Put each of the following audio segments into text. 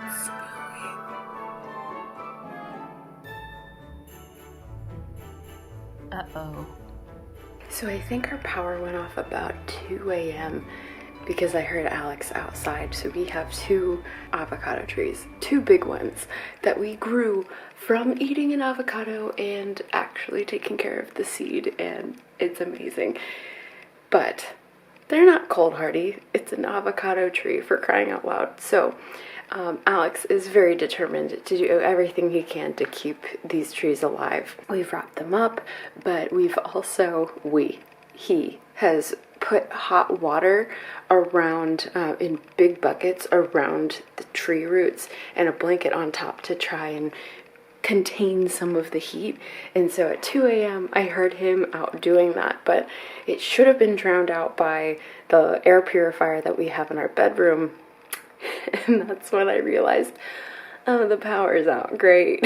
It's snowing. Uh-oh. So I think our power went off about 2 a.m. because I heard Alex outside. So we have 2 avocado trees, 2 big ones that we grew from eating an avocado and actually taking care of the seed, and it's amazing. But they're not cold hardy. It's an avocado tree, for crying out loud. So Alex is very determined to do everything he can to keep these trees alive. We've wrapped them up, but we've also, he has put hot water around, in big buckets around the tree roots and a blanket on top to try and contain some of the heat. And so at 2 a.m. I heard him out doing that, but it should have been drowned out by the air purifier that we have in our bedroom. And that's when I realized, oh, the power is out. Great.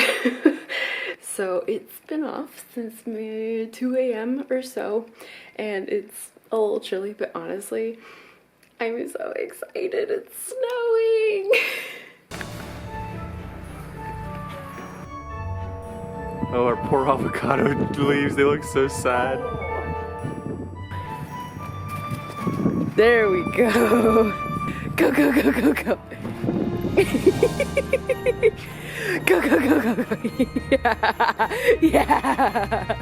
So it's been off since 2 a.m. or so, and it's a little chilly, but honestly, I'm so excited. It's snowing. Oh, our poor avocado leaves, they look so sad. There we go. Go, go, go, go, go. Go, go, go, go, go. Yeah. Yeah.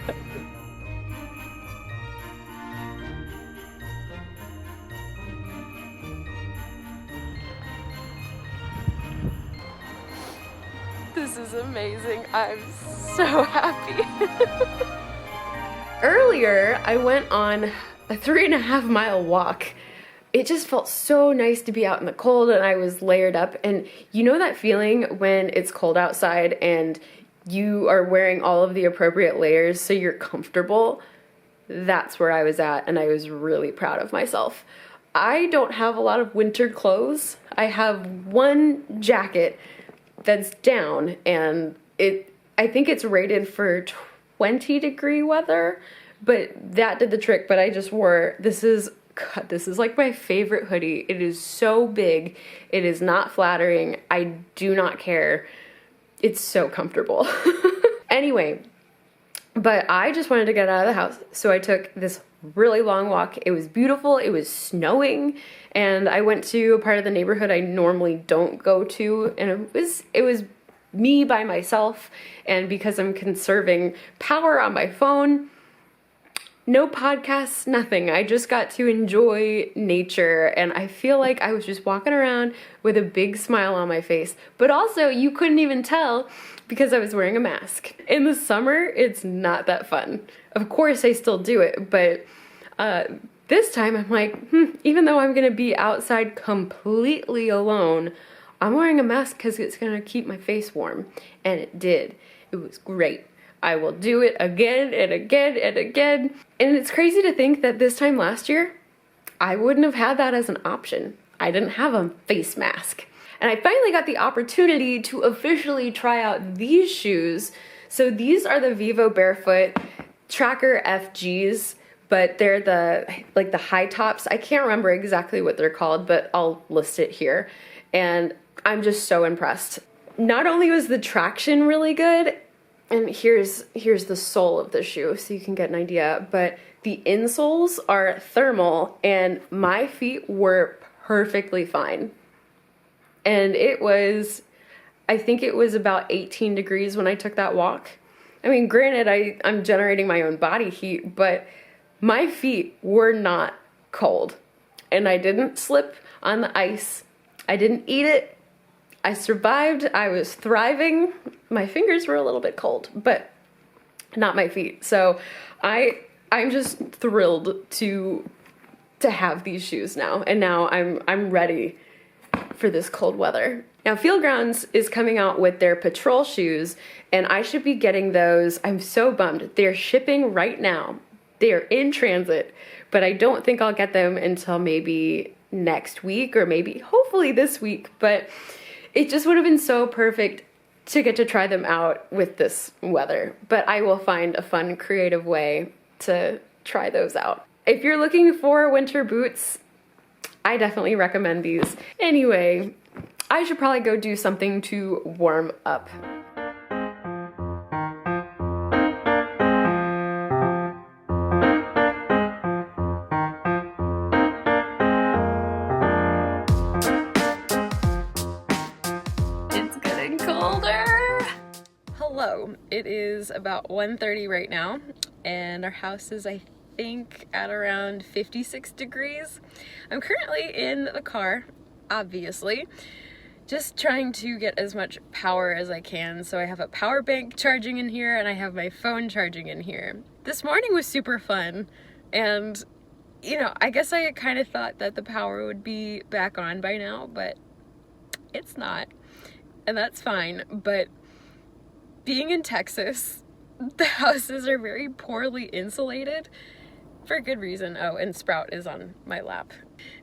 This is amazing. I'm so happy. Earlier, I went on a 3.5-mile walk. It just felt so nice to be out in the cold, and I was layered up. And you know that feeling when it's cold outside and you are wearing all of the appropriate layers so you're comfortable? That's where I was at, and I was really proud of myself. I don't have a lot of winter clothes. I have one jacket that's down, and I think it's rated for 20-degree weather, but that did the trick. But I just wore, this is like my favorite hoodie. It is so big. It is not flattering. I do not care. It's so comfortable. Anyway, but I just wanted to get out of the house, so I took this really long walk. It was beautiful. It was snowing, and I went to a part of the neighborhood I normally don't go to, and it was me by myself. And because I'm conserving power on my phone, no podcasts, nothing. I just got to enjoy nature, and I feel like I was just walking around with a big smile on my face. But also, you couldn't even tell because I was wearing a mask. In the summer, it's not that fun. Of course, I still do it, but this time I'm like, even though I'm gonna be outside completely alone, I'm wearing a mask because it's gonna keep my face warm. And it did. It was great. I will do it again and again and again. And it's crazy to think that this time last year, I wouldn't have had that as an option. I didn't have a face mask. And I finally got the opportunity to officially try out these shoes. So these are the Vivo Barefoot Tracker FGs, but they're the high tops. I can't remember exactly what they're called, but I'll list it here. And I'm just so impressed. Not only was the traction really good, and here's the sole of the shoe so you can get an idea, but the insoles are thermal, and my feet were perfectly fine. And I think it was about 18 degrees when I took that walk. I mean, granted, I'm generating my own body heat, but my feet were not cold. And I didn't slip on the ice. I didn't eat it. I survived. I was thriving. My fingers were a little bit cold, but not my feet. So I'm just thrilled to have these shoes now. And now I'm ready for this cold weather. Now, Field Grounds is coming out with their patrol shoes, and I should be getting those. I'm so bummed. They're shipping right now. They are in transit, but I don't think I'll get them until maybe next week or maybe hopefully this week. But it just would have been so perfect to get to try them out with this weather. But I will find a fun, creative way to try those out. If you're looking for winter boots, I definitely recommend these. Anyway, I should probably go do something to warm up. It's getting colder. Hello, it is about 1:30 right now, and our house is, I think, at around 56 degrees. I'm currently in the car, obviously, just trying to get as much power as I can. So I have a power bank charging in here and I have my phone charging in here. This morning was super fun, and you know, I guess I kind of thought that the power would be back on by now, but it's not, and that's fine. But being in Texas, the houses are very poorly insulated for good reason. Oh, and Sprout is on my lap.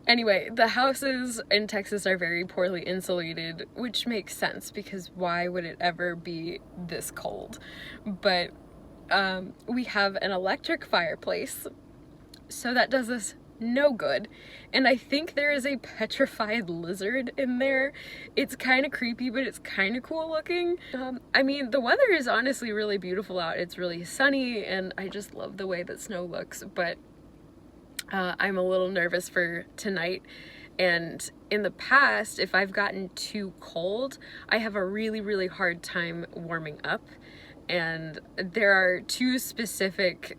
Anyway, the houses in Texas are very poorly insulated, which makes sense because why would it ever be this cold? But we have an electric fireplace, so that does us no good. And I think there is a petrified lizard in there. It's kind of creepy, but it's kind of cool looking. I mean, the weather is honestly really beautiful out. It's really sunny, and I just love the way that snow looks, but I'm a little nervous for tonight. And in the past, if I've gotten too cold, I have a really hard time warming up. And there are two specific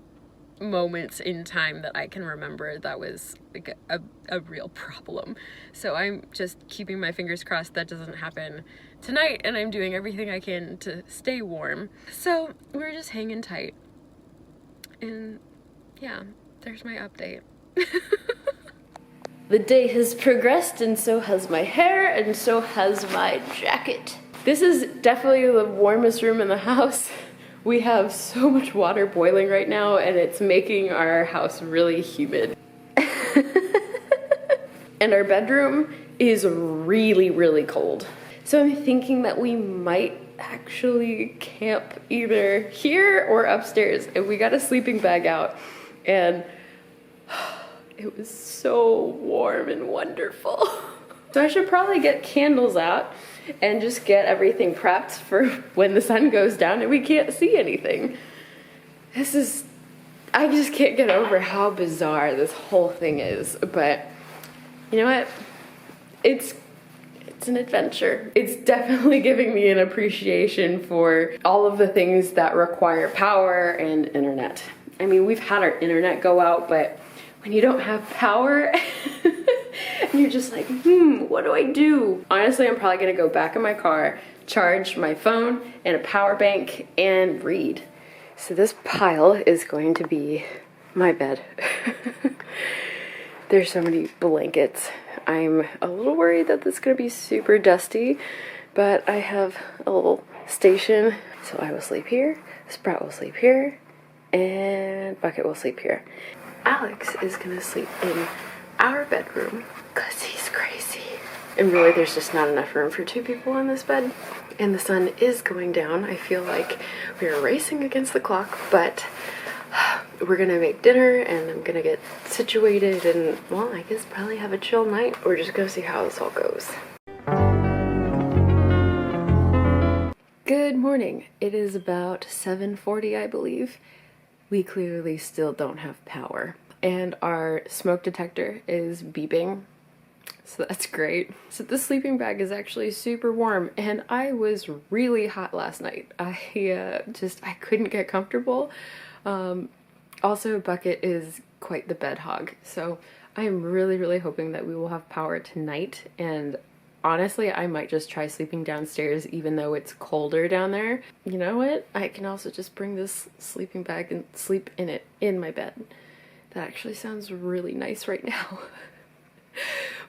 moments in time that I can remember that was like a real problem. So I'm just keeping my fingers crossed that doesn't happen tonight, and I'm doing everything I can to stay warm. So we're just hanging tight. And yeah, there's my update. The day has progressed, and so has my hair, and so has my jacket. This is definitely the warmest room in the house. We have so much water boiling right now, and it's making our house really humid. And our bedroom is really cold. So I'm thinking that we might actually camp either here or upstairs. And we got a sleeping bag out, and it was so warm and wonderful. So I should probably get candles out and just get everything prepped for when the sun goes down and we can't see anything. I just can't get over how bizarre this whole thing is. But you know what? It's an adventure. It's definitely giving me an appreciation for all of the things that require power and internet. I mean, we've had our internet go out, but when you don't have power, and you're just like, what do I do? Honestly, I'm probably gonna go back in my car, charge my phone and a power bank, and read. So this pile is going to be my bed. There's so many blankets. I'm a little worried that this is gonna be super dusty, but I have a little station. So I will sleep here, Sprout will sleep here, and Bucket will sleep here. Alex is gonna sleep in our bedroom because he's crazy. And really, there's just not enough room for two people in this bed. And the sun is going down. I feel like we're racing against the clock, but we're gonna make dinner and I'm gonna get situated and, well, I guess probably have a chill night. We're just gonna see how this all goes. Good morning. It is about 7:40, I believe. We clearly still don't have power, and our smoke detector is beeping, so that's great. So this sleeping bag is actually super warm, and I was really hot last night. I couldn't get comfortable. Also, Bucket is quite the bed hog, so I am really hoping that we will have power tonight. And honestly, I might just try sleeping downstairs even though it's colder down there. You know what? I can also just bring this sleeping bag and sleep in it in my bed. That actually sounds really nice right now.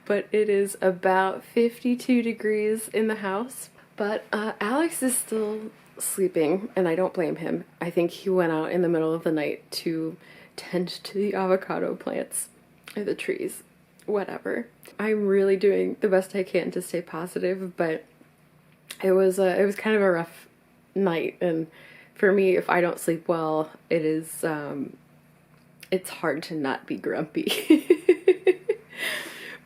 But it is about 52 degrees in the house. But Alex is still sleeping, and I don't blame him. I think he went out in the middle of the night to tend to the avocado plants or the trees. Whatever. I'm really doing the best I can to stay positive, but it was kind of a rough night, and for me, if I don't sleep well, it's hard to not be grumpy.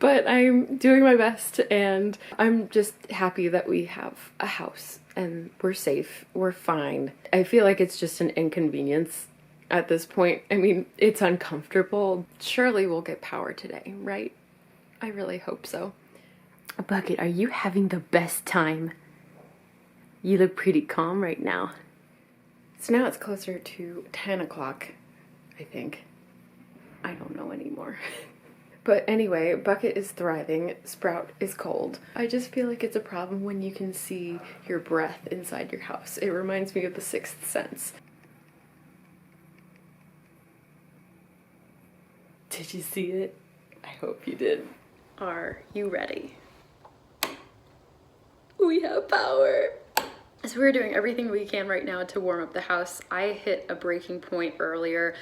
But I'm doing my best, and I'm just happy that we have a house and we're safe, we're fine. I feel like it's just an inconvenience at this point. I mean, it's uncomfortable. Surely we'll get power today, right? I really hope so. Bucket, are you having the best time? You look pretty calm right now. So now it's closer to 10 o'clock, I think. I don't know anymore. But anyway, Bucket is thriving, Sprout is cold. I just feel like it's a problem when you can see your breath inside your house. It reminds me of The Sixth Sense. Did you see it? I hope you did. Are you ready? We have power. So we're doing everything we can right now to warm up the house. I hit a breaking point earlier.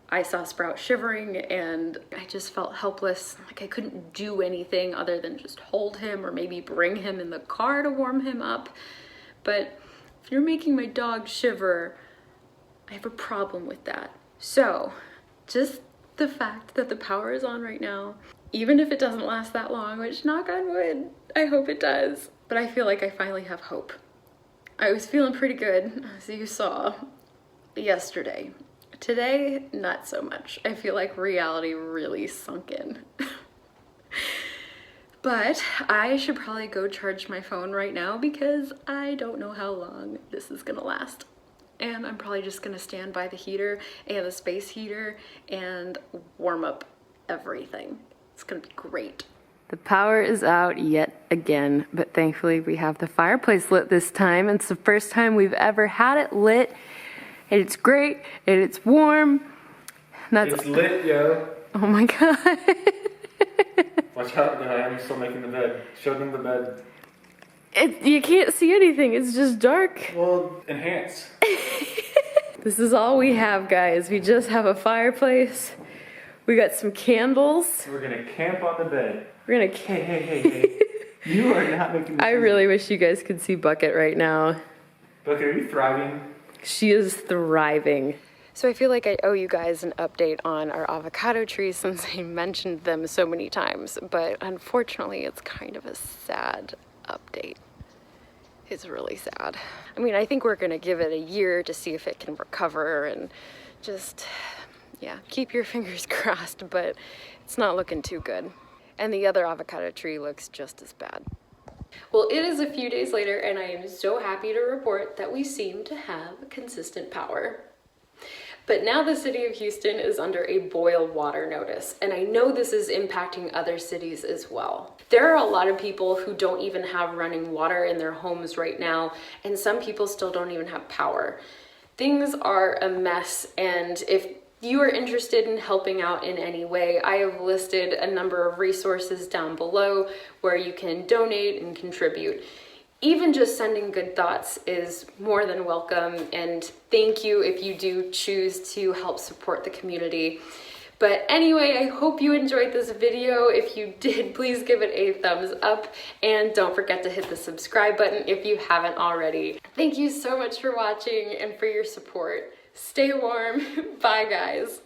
I saw Sprout shivering and I just felt helpless. Like I couldn't do anything other than just hold him or maybe bring him in the car to warm him up. But if you're making my dog shiver, I have a problem with that. So just the fact that the power is on right now, even if it doesn't last that long, which knock on wood, I hope it does. But I feel like I finally have hope. I was feeling pretty good, as you saw yesterday. Today, not so much. I feel like reality really sunk in. But I should probably go charge my phone right now because I don't know how long this is gonna last. And I'm probably just gonna stand by the heater and the space heater and warm up everything. It's gonna be great. The power is out yet again, but thankfully we have the fireplace lit this time. It's the first time we've ever had it lit. And it's great, and it's warm. It's lit, yo. Oh my God. Watch out, guy. I'm still making the bed. Show them the bed. You can't see anything, it's just dark. Well, enhance. This is all we have, guys. We just have a fireplace. We got some candles. We're gonna camp on the bed. We're gonna Hey. You are not making the I really wish you guys could see Bucket right now. Bucket, are you thriving? She is thriving. So I feel like I owe you guys an update on our avocado trees since I mentioned them so many times, but unfortunately it's kind of a sad update. It's really sad. I mean, I think we're gonna give it a year to see if it can recover and just, yeah, keep your fingers crossed, but it's not looking too good. And the other avocado tree looks just as bad. Well, it is a few days later and I am so happy to report that we seem to have consistent power. But now the city of Houston is under a boil water notice, and I know this is impacting other cities as well. There are a lot of people who don't even have running water in their homes right now, and some people still don't even have power. Things are a mess, and if you are interested in helping out in any way, I have listed a number of resources down below where you can donate and contribute. Even just sending good thoughts is more than welcome, and thank you if you do choose to help support the community. But anyway, I hope you enjoyed this video. If you did, please give it a thumbs up, and don't forget to hit the subscribe button if you haven't already. Thank you so much for watching and for your support. Stay warm. Bye, guys.